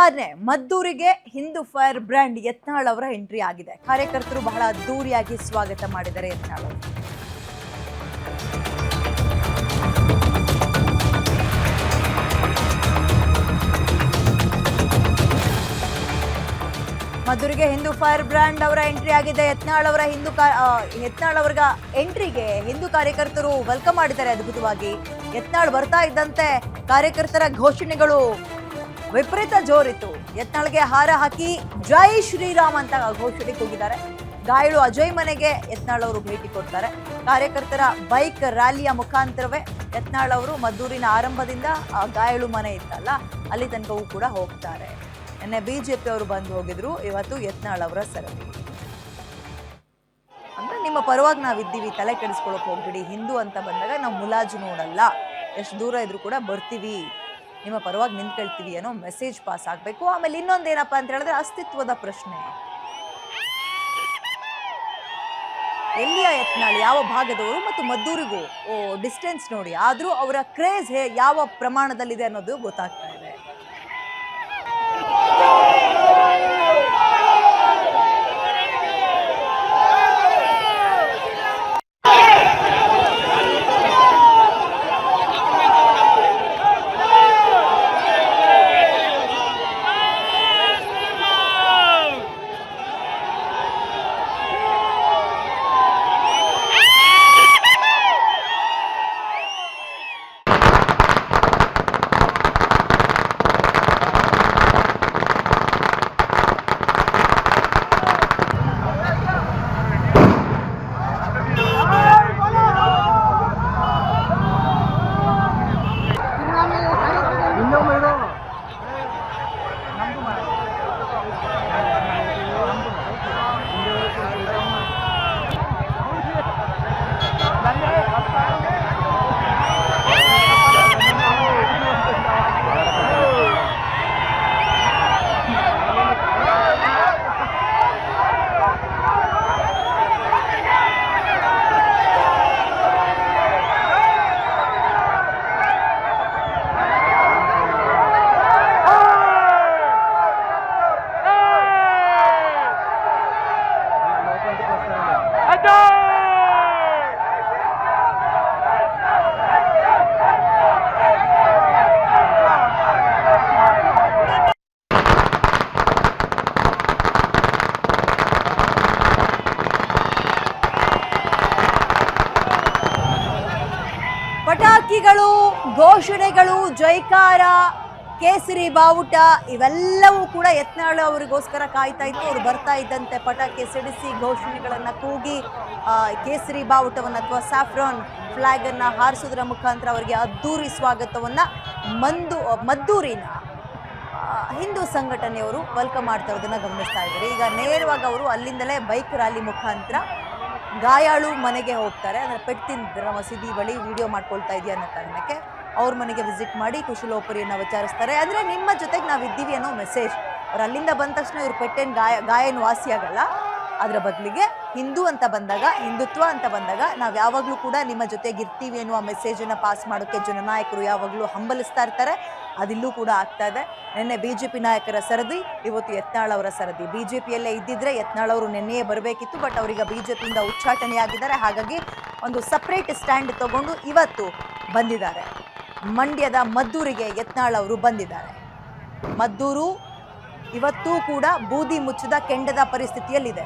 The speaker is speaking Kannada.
ಇದಾದ್ನೆ ಮದ್ದೂರಿಗೆ ಹಿಂದೂ ಫೈರ್ ಬ್ರ್ಯಾಂಡ್ ಯತ್ನಾಳ್ ಅವರ ಎಂಟ್ರಿ ಆಗಿದೆ. ಕಾರ್ಯಕರ್ತರು ಬಹಳ ಅದ್ದೂರಿಯಾಗಿ ಸ್ವಾಗತ ಮಾಡಿದ್ದಾರೆ ಯತ್ನಾಳ್ ಅವರು. ಮದ್ದೂರಿಗೆ ಹಿಂದೂ ಫೈರ್ ಬ್ರ್ಯಾಂಡ್ ಅವರ ಎಂಟ್ರಿ ಆಗಿದೆ. ಯತ್ನಾಳ್ ಅವರ ಎಂಟ್ರಿಗೆ ಹಿಂದೂ ಕಾರ್ಯಕರ್ತರು ವೆಲ್ಕಮ್ ಮಾಡಿದ್ದಾರೆ ಅದ್ಭುತವಾಗಿ. ಯತ್ನಾಳ್ ಬರ್ತಾ ಇದ್ದಂತೆ ಕಾರ್ಯಕರ್ತರ ಘೋಷಣೆಗಳು ವಿಪರೀತ ಜೋರಿತ್ತು. ಯತ್ನಾಳ್ಗೆ ಹಾರ ಹಾಕಿ ಜೈ ಶ್ರೀರಾಮ್ ಅಂತ ಘೋಷಣೆ ಕೂಗಿದ್ದಾರೆ. ಗಾಯಾಳು ಅಜಯ್ ಮನೆಗೆ ಯತ್ನಾಳ್ ಅವರು ಭೇಟಿ ಕೊಡ್ತಾರೆ. ಕಾರ್ಯಕರ್ತರ ಬೈಕ್ ರ್ಯಾಲಿಯ ಮುಖಾಂತರವೇ ಯತ್ನಾಳ್ ಅವರು ಮದ್ದೂರಿನ ಆರಂಭದಿಂದ ಗಾಯಾಳು ಮನೆ ಇತ್ತಲ್ಲ ಅಲ್ಲಿ ತನಕವೂ ಕೂಡ ಹೋಗ್ತಾರೆ. ನಿನ್ನೆ ಬಿಜೆಪಿ ಅವರು ಬಂದು ಹೋಗಿದ್ರು, ಇವತ್ತು ಯತ್ನಾಳ್ ಅವರ ಸರದಿ. ಅಂದ್ರೆ ನಿಮ್ಮ ಪರವಾಗಿ ನಾವಿದ್ದೀವಿ, ತಲೆ ಕೆಡಿಸ್ಕೊಳಕ್ ಹೋಗ್ಬಿಡಿ. ಹಿಂದೂ ಅಂತ ಬಂದಾಗ ನಾವು ಮುಲಾಜು ನೋಡಲ್ಲ, ಎಷ್ಟು ದೂರ ಇದ್ರು ಕೂಡ ಬರ್ತೀವಿ, ನಿಮ್ಮ ಪರವಾಗಿ ನಿಂತ್ಕೊಳ್ತೀವಿ ಅನ್ನೋ ಮೆಸೇಜ್ ಪಾಸ್ ಆಗಬೇಕು. ಆಮೇಲೆ ಇನ್ನೊಂದೇನಪ್ಪ ಅಂತ ಹೇಳಿದ್ರೆ ಅಸ್ತಿತ್ವದ ಪ್ರಶ್ನೆ. ಎಲ್ಲಿಯ ಯತ್ನಾಳ್, ಯಾವ ಭಾಗದವರು ಮತ್ತು ಮದ್ದೂರಿಗೂ ಡಿಸ್ಟೆನ್ಸ್ ನೋಡಿ, ಆದ್ರೂ ಅವರ ಕ್ರೇಜ್ ಯಾವ ಪ್ರಮಾಣದಲ್ಲಿದೆ ಅನ್ನೋದು ಗೊತ್ತಾಗ್ತಾ ಇದೆ. ಪಟಾಕಿಗಳು, ಘೋಷಣೆಗಳು, ಜೈಕಾರ, ಕೇಸರಿ ಬಾವುಟ ಇವೆಲ್ಲವೂ ಕೂಡ ಯತ್ನಾಳ್ ಅವರಿಗೋಸ್ಕರ ಕಾಯ್ತಾ ಇತ್ತು. ಅವರು ಬರ್ತಾ ಇದ್ದಂತೆ ಪಟಾಕಿ ಸಿಡಿಸಿ ಘೋಷಣೆಗಳನ್ನ ಕೂಗಿ ಕೇಸರಿ ಬಾವುಟವನ್ನು ಅಥವಾ ಸ್ಯಾಫ್ರಾನ್ ಫ್ಲಾಗ್ ಅನ್ನ ಹಾರಿಸೋದ್ರ ಮುಖಾಂತರ ಅವರಿಗೆ ಅದ್ದೂರಿ ಸ್ವಾಗತವನ್ನ ಮದ್ದೂರಿನ ಹಿಂದೂ ಸಂಘಟನೆಯವರು ವೆಲ್ಕಮ್ ಮಾಡ್ತಾ ಇರೋದನ್ನ ಗಮನಿಸ್ತಾ ಇದ್ದಾರೆ. ಈಗ ನೇರವಾಗಿ ಅವರು ಅಲ್ಲಿಂದಲೇ ಬೈಕ್ ರ್ಯಾಲಿ ಮುಖಾಂತರ ಗಾಯಾಳು ಮನೆಗೆ ಹೋಗ್ತಾರೆ. ಅಂದರೆ ಪೆಟ್ಟಿನ ಮಸೀದಿ ಬಳಿ ವಿಡಿಯೋ ಮಾಡ್ಕೊಳ್ತಾ ಇದೆಯಾ ಅನ್ನೋ ಕಾರಣಕ್ಕೆ ಅವ್ರ ಮನೆಗೆ ವಿಸಿಟ್ ಮಾಡಿ ಕುಶಲೋಪರಿಯನ್ನು ವಿಚಾರಿಸ್ತಾರೆ. ಅಂದರೆ ನಿಮ್ಮ ಜೊತೆಗೆ ನಾವಿದ್ದೀವಿ ಅನ್ನೋ ಮೆಸೇಜ್. ಅವ್ರು ಅಲ್ಲಿಂದ ಬಂದ ತಕ್ಷಣ ಇವ್ರು ಪೆಟ್ಟೇನು ಗಾಯನ ವಾಸಿ ಆಗಲ್ಲ. ಅದರ ಬದಲಿಗೆ ಹಿಂದೂ ಅಂತ ಬಂದಾಗ, ಹಿಂದುತ್ವ ಅಂತ ಬಂದಾಗ ನಾವು ಯಾವಾಗಲೂ ಕೂಡ ನಿಮ್ಮ ಜೊತೆಗೆ ಇರ್ತೀವಿ ಅನ್ನುವ ಮೆಸೇಜನ್ನು ಪಾಸ್ ಮಾಡೋಕ್ಕೆ ಜನನಾಯಕರು ಯಾವಾಗಲೂ ಹಂಬಲಿಸ್ತಾ ಇರ್ತಾರೆ. ಅದಿಲ್ಲೂ ಕೂಡ ಆಗ್ತಾ ಇದೆ. ನಿನ್ನೆ ಬಿಜೆಪಿ ನಾಯಕರ ಸರದಿ, ಇವತ್ತು ಯತ್ನಾಳ್ ಅವರ ಸರದಿ. ಬಿಜೆಪಿಯಲ್ಲೇ ಇದ್ದಿದ್ರೆ ಯತ್ನಾಳ್ ಅವರು ನಿನ್ನೆಯೇ ಬರಬೇಕಿತ್ತು, ಬಟ್ ಅವರೀಗ ಬಿಜೆಪಿಯಿಂದ ಉಚ್ಚಾಟನೆಯಾಗಿದ್ದಾರೆ. ಹಾಗಾಗಿ ಒಂದು ಸಪ್ರೇಟ್ ಸ್ಟ್ಯಾಂಡ್ ತಗೊಂಡು ಇವತ್ತು ಬಂದಿದ್ದಾರೆ. ಮಂಡ್ಯದ ಮದ್ದೂರಿಗೆ ಯತ್ನಾಳ್ ಅವರು ಬಂದಿದ್ದಾರೆ. ಮದ್ದೂರು ಇವತ್ತೂ ಕೂಡ ಬೂದಿ ಮುಚ್ಚಿದ ಕೆಂಡದ ಪರಿಸ್ಥಿತಿಯಲ್ಲಿದೆ.